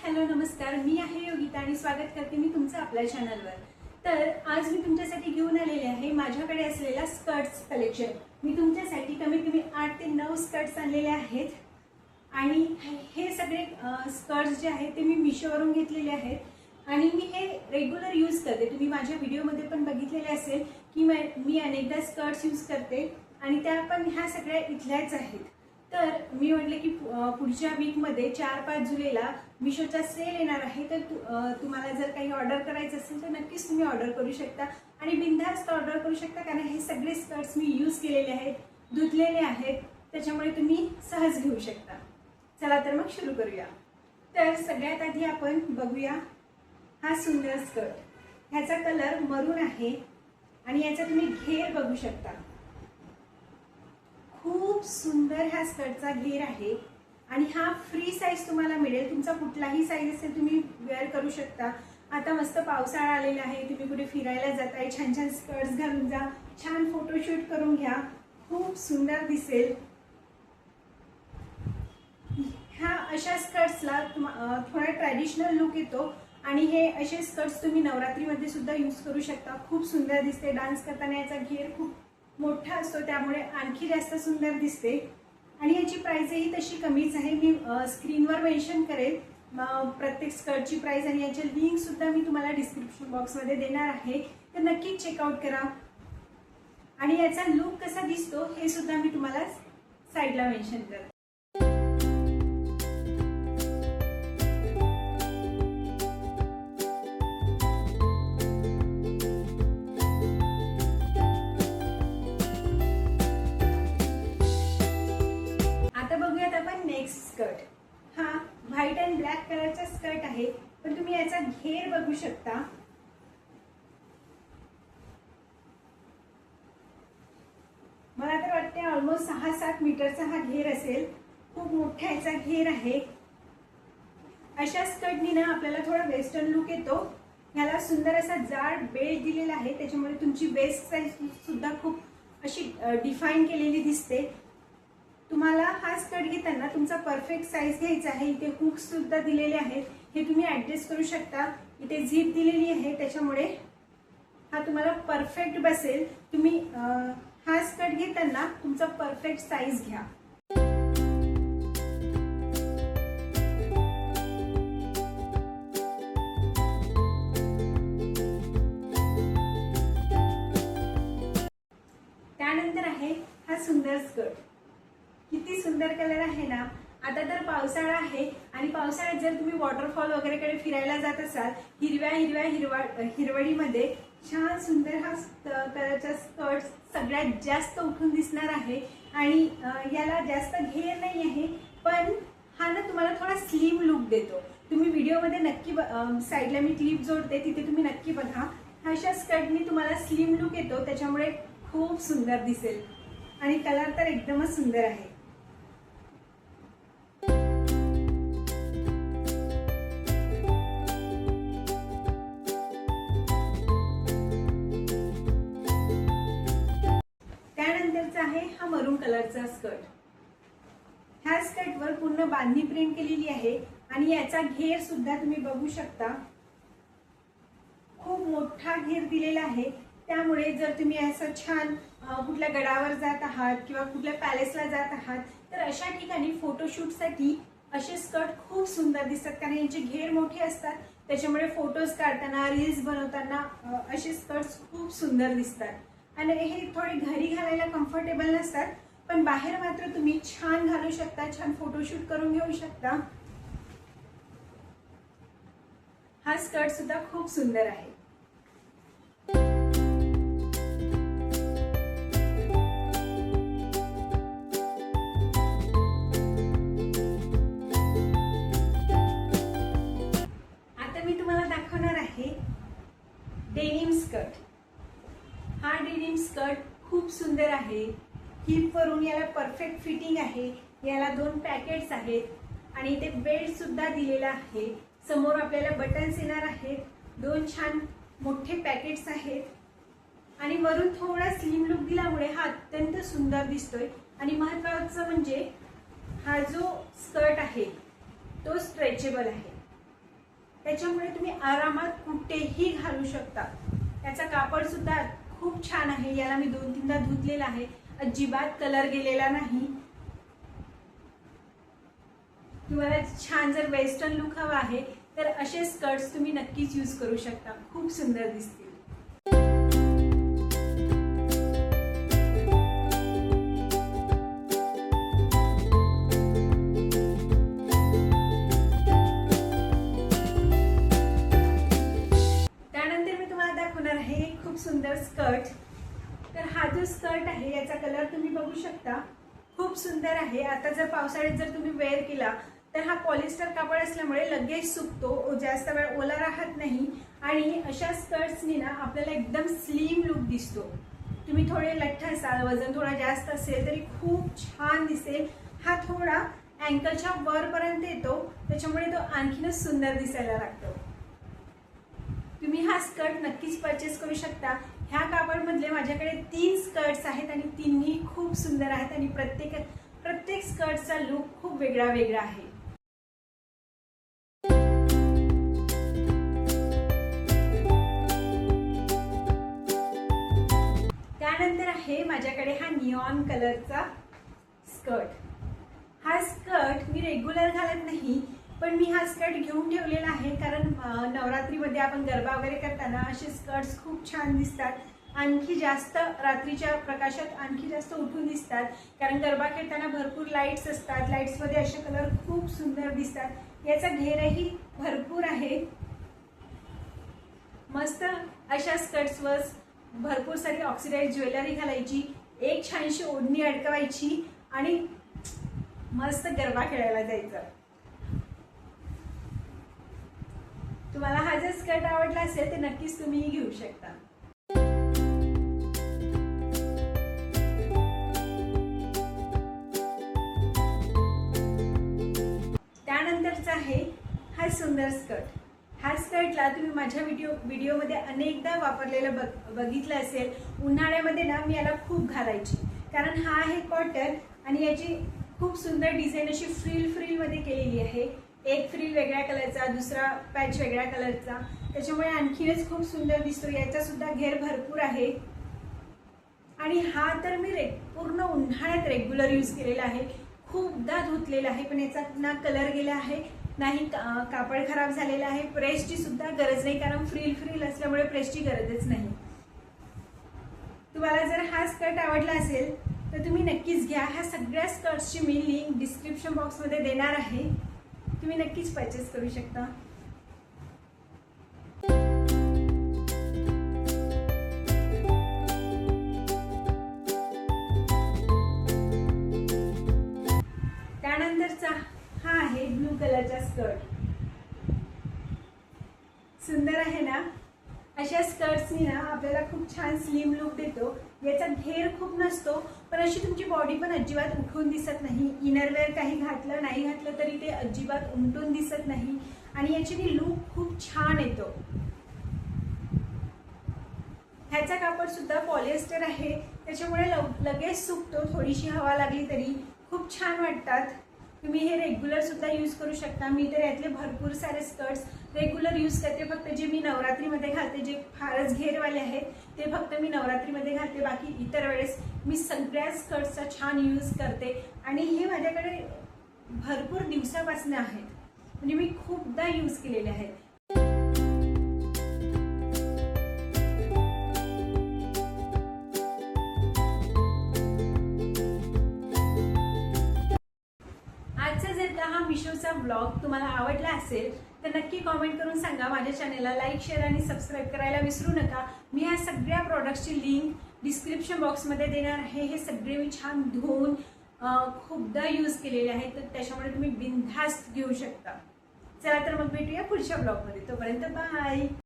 Hello नमस्कार, मी आहे योगिता आणि स्वागत करते मी तुमचं आपल्या चॅनलवर। तर आज मी तुमच्यासाठी घेऊन आलेले आहे माझ्याकडे असलेला स्कर्ट्स कलेक्शन। मी तुमच्यासाठी कमीत कमी 8 ते 9 स्कर्ट्स आणलेले आहेत आणि हे सगळे स्कर्ट्स जे आहेत ते मी मिशोवरून घेतलेले आहेत आणि मी हे रेग्युलर यूज करते। तुम्ही माझ्या व्हिडिओमध्ये पण बघितलेले असेल की मी अनेकदा स्कर्ट्स यूज करते आणि त्या पण ह्या सगळ्या इथल्याच आहेत। तर मी म्हटले की पुढच्या वीकमध्ये 4-5 जुलैला मिशोचा सेल येणार आहे, तर तुम्हाला जर काही ऑर्डर करायचं असेल तर नक्कीच तुम्ही ऑर्डर करू शकता आणि बिनधास्त ऑर्डर करू शकता, कारण हे सगळे स्कर्ट्स मी यूज केलेले आहेत, धुतलेले आहेत, त्याच्यामुळे तुम्ही सहज घेऊ शकता। चला तर मग सुरू करूया। तर सगळ्यात आधी आपण बघूया हा सुंदर स्कर्ट। ह्याचा कलर मरून आहे आणि याचा तुम्ही घेर बघू शकता। खूप सुंदर ह्या स्कर्टचा घेर आहे आणि हा फ्री साइज तुम्हाला मिळेल। तुमचा कुठलाही साइज असेल तुम्ही वेअर करू शकता। आता मस्त पावसाळा आलेला आहे, तुम्ही कुठे फिरायला जाताय, छान छान स्कर्ट्स घालून जा, छान फोटोशूट करून घ्या, खूप सुंदर दिसेल। ह्या अशा स्कर्ट्सला थोडा ट्रॅडिशनल लुक येतो आणि हे असे स्कर्ट्स तुम्ही नवरात्रीमध्ये सुद्धा यूज करू शकता। खूप सुंदर दिसते। डान्स करताना याचा घेर खूप मोठा असतो त्यामुळे आणखी जास्त सुंदर दिसते आणि याची प्राइसही तशी कमीच आहे। मी स्क्रीनवर मेन्शन करेल प्रत्येक स्कर्टची प्राइस आणि याची लिंक सुद्धा मी तुम्हाला डिस्क्रिप्शन बॉक्समध्ये देणार आहे, तर नक्कीच चेकआउट करा। आणि याचा लुक कसा दिसतो हे सुद्धा मी तुम्हाला साइडला मेन्शन करते। नेक्स्ट स्कर्ट हा व्हाइट अँड ब्लॅक कलरचा स्कर्ट आहे, पण तुम्ही याचा घेर बघू शकता। मला तर वाटते ऑलमोस्ट 6-7 मीटरचा हा घेर असेल। खूप मोठा याचा घेर आहे। अशा स्कर्टनी ना आपल्याला थोडा वेस्टर्न लुक येतो। ह्याला सुंदर असा जाड बेल्ट दिलेला आहे, त्याच्यामुळे तुमची वेस्ट साइज सुद्धा खूप अशी डिफाईन केलेली दिसते। तुम्हाला हा स्कर्ट घेताना तुमचा परफेक्ट साइज घ्यायचा आहे। इथे हुक्स सुद्धा दिलेले आहेत, हे तुम्ही ऍडजस्ट करू शकता। इथे झिप दिलेली आहे, त्याच्यामुळे हा तुम्हाला परफेक्ट बसेल। तुम्ही हा स्कर्ट घेताना तुमचा परफेक्ट साइज घ्या। त्यानंतर आहे हा सुंदर स्कर्ट। किती सुंदर कलर आहे ना। आता तर पावसाळा आहे आणि पावसाळ्यात जर तुम्ही वॉटरफॉल वगैरेकडे फिरायला जात असाल, हिरवळीमध्ये छान सुंदर हा कलरचा स्कर्ट सगळ्यात जास्त उठून दिसणार आहे आणि याला जास्त घेर नाही आहे, पण हा ना तुम्हाला थोडा स्लिम लुक देतो। तुम्ही व्हिडिओमध्ये नक्की साईडला मी क्लिप जोडते, तिथे तुम्ही नक्की बघा। अशा स्कर्टनी तुम्हाला स्लिम लुक येतो, त्याच्यामुळे खूप सुंदर दिसेल आणि कलर तर एकदमच सुंदर आहे। त्यानंतरचा आहे हा मरून कलरचा स्कर्ट। ह्या स्कर्टवर पूर्ण बांधणी प्रिंट केलेली आहे आणि याचा घेर सुद्धा तुम्ही बघू शकता। खूप मोठा घेर दिलेला आहे, त्यामुळे जर तुम्ही असं छान कुठल्या गडावर जात आहात किंवा कुठल्या पॅलेसला जात आहात, तर अशा ठिकाणी फोटोशूटसाठी असे स्कर्ट खूप सुंदर दिसतात, कारण यांचे घेर मोठे असतात, त्याच्यामुळे फोटोज काढताना, रील्स बनवताना असे स्कर्ट्स खूप सुंदर दिसतात। आणि हे थोडे घरी घालायला कम्फर्टेबल नसतात, पण बाहेर मात्र तुम्ही छान घालू शकता, छान फोटोशूट करून घेऊ शकता। हा स्कर्ट सुद्धा खूप सुंदर आहे। आता मी तुम्हाला दाखवणार आहे डेनिम स्कर्ट। हा डेनिम स्कर्ट खूप सुंदर आहे। हिप वरून याला परफेक्ट फिटिंग आहे। याला 2 पॅकेट्स आहेत आणि इथे बेल्ट सुद्धा दिलेला आहे। समोर आपल्याला बटन्स येणार आहेत, 2 छान मोठे पॅकेट्स आहेत आणि वरून थोडा स्लिम लुक दिल्यामुळे हा अत्यंत सुंदर दिसतोय। आणि महत्त्वाचं म्हणजे हा जो स्कर्ट आहे तो स्ट्रेचेबल आहे, त्याच्यामुळे तुम्ही आरामात कुठेही घालू शकता। याचा कापड सुद्धा खूप छान आहे, याला मी 2-3दा धुतलेला आहे, अजिबात कलर गेलेला नाही। तुम्हाला छान जर वेस्टर्न लुक हवा आहे तर असे स्कर्ट्स तुम्ही नक्कीच यूज करू शकता, खूप सुंदर दिसतील। त्यानंतर मी तुम्हाला दाखवणार आहे एक खूप सुंदर स्कर्ट। तर हा जो स्कर्ट आहे याचा कलर तुम्ही बघू शकता, खूप सुंदर आहे। आता जर पावसाळ्यात जर तुम्ही वेअर केला तर हा पॉलिस्टर कापड असल्यामुळे लगेच सुकतो, जास्त वेळ ओला राहत नाही आणि अशा स्कर्ट्सनी ना आपल्याला एकदम स्लिम लुक दिसतो। तुम्ही थोडे लठ्ठ असाल, वजन थोडा जास्त असेल तरी खूप छान दिसेल। हा थोडा अँकलच्या वरपर्यंत येतो, त्याच्यामुळे तो आणखीनच सुंदर दिसायला लागतो। तुम्ही हा स्कर्ट नक्कीच परचेस करू शकता। ह्या कापडमधले माझ्याकडे 3 स्कर्ट्स आहेत आणि तिन्ही खूप सुंदर आहेत आणि प्रत्येक स्कर्टचा लुक खूप वेगळा वेगळा आहे। त्यानंतर आहे माझ्याकडे हा निऑन कलरचा स्कर्ट। हा स्कर्ट मी रेग्युलर घालत नाही, पण मी हा स्कर्ट घेऊन ठेवलेला आहे कारण नवरात्रीमध्ये आपण गरबा वगैरे करताना असे स्कर्ट्स खूप छान दिसतात, आणखी जास्त रात्रीच्या प्रकाशात आणखी जास्त उठून दिसतात, कारण गरबा खेळताना भरपूर लाईट्स असतात, लाईट्समध्ये असे कलर खूप सुंदर दिसतात। याचा घेरही भरपूर आहे। मस्त अशा स्कर्ट्सवर भरपूर सारी ऑक्सिडाइज ज्वेलरी घालायची, एक छानशी ओढणी अडकवायची आणि मस्त गरबा खेळायला जायचं। तुम्हाला हा जर स्कर्ट आवडला असेल तर नक्कीच तुम्ही घेऊ शकता। त्यानंतरचा आहे हा सुंदर स्कर्ट। हा स्कर्टला तुम्ही माझ्या व्हिडिओमध्ये अनेकदा वापरलेलं बघितलं असेल। उन्हाळ्यामध्ये ना मी याला खूप घालायची, कारण हा आहे कॉटन आणि याची खूप सुंदर डिझाईन अशी फ्रिलमध्ये केलेली आहे। एक फ्रिल वेगळ्या कलरचा, दुसरा पॅच वेगळ्या कलरचा, त्याच्यामुळे आणखीनच खूप सुंदर दिसतो। याचा सुद्धा घेर भरपूर आहे आणि हा तर मी पूर्ण उन्हाळ्यात रेग्युलर यूज केलेला आहे, खूपदा धुतलेला आहे, पण याचा ना कलर गेला आहे नाही कापड खराब झालेला आहे। प्रेसची सुद्धा गरज नाही, कारण फ्रिल असल्यामुळे प्रेसची गरजच नाही। तुम्हाला जर हा स्कर्ट आवडला असेल तर तुम्ही नक्कीच घ्या। ह्या सगळ्या स्कर्ट्सची मी लिंक डिस्क्रिप्शन बॉक्समध्ये देणार आहे, तुम्ही नक्कीच परचेस करू शकता। त्यानंतरचा हा आहे ब्लू कलरचा स्कर्ट। सुंदर आहे ना? अशा स्कर्ट्सनी ना आपल्याला खूप छान स्लिम लुक देतो। याचा घेर खूप नसतो, पण अशी तुमची बॉडी पण अजिबात उठून दिसत नाही। इनरवेअर काही घातलं नाही घातलं तरी ते अजिबात उमटून दिसत नाही आणि याची लुक खूप छान येतो। ह्याचा कापड सुद्धा पॉलिएस्टर आहे, त्याच्यामुळे लगेच सुकतो, थोडीशी हवा लागली तरी खूप छान वाटतात। तुम्ही हे रेग्युलर सुद्धा यूज करू शकता। मी तर यातले भरपूर सारे स्कर्ट्स रेग्युलर यूज करते, फक्त जे मी नवरात्रीमध्ये घालते, जे फारच घेरवाले आहेत ते फक्त मी नवरात्रीमध्ये घालते, बाकी इतर वेळेस मी सगळ्या स्कर्ट्सचा छान यूज करते आणि हे माझ्याकडे भरपूर दिवसापासून आहेत, म्हणजे मी खूपदा यूज केलेले आहेत। आजचा जर का हा मिशोचा ब्लॉग तुम्हाला आवडला असेल तर नक्की कमेंट करून सांगा। माझ्या चॅनलला लाईक, शेअर आणि सबस्क्राईब करायला विसरू नका। मी या सगळ्या प्रोडक्ट्सची लिंक डिस्क्रिप्शन बॉक्समध्ये देणार आहे। हे सगळे मी छान धुवून खूपदा यूज केलेले आहेत, तर त्याच्यामुळे तुम्ही बिनधास्त घेऊ शकता। चला तर मग भेटूया पुढच्या ब्लॉगमध्ये, तोपर्यंत बाय।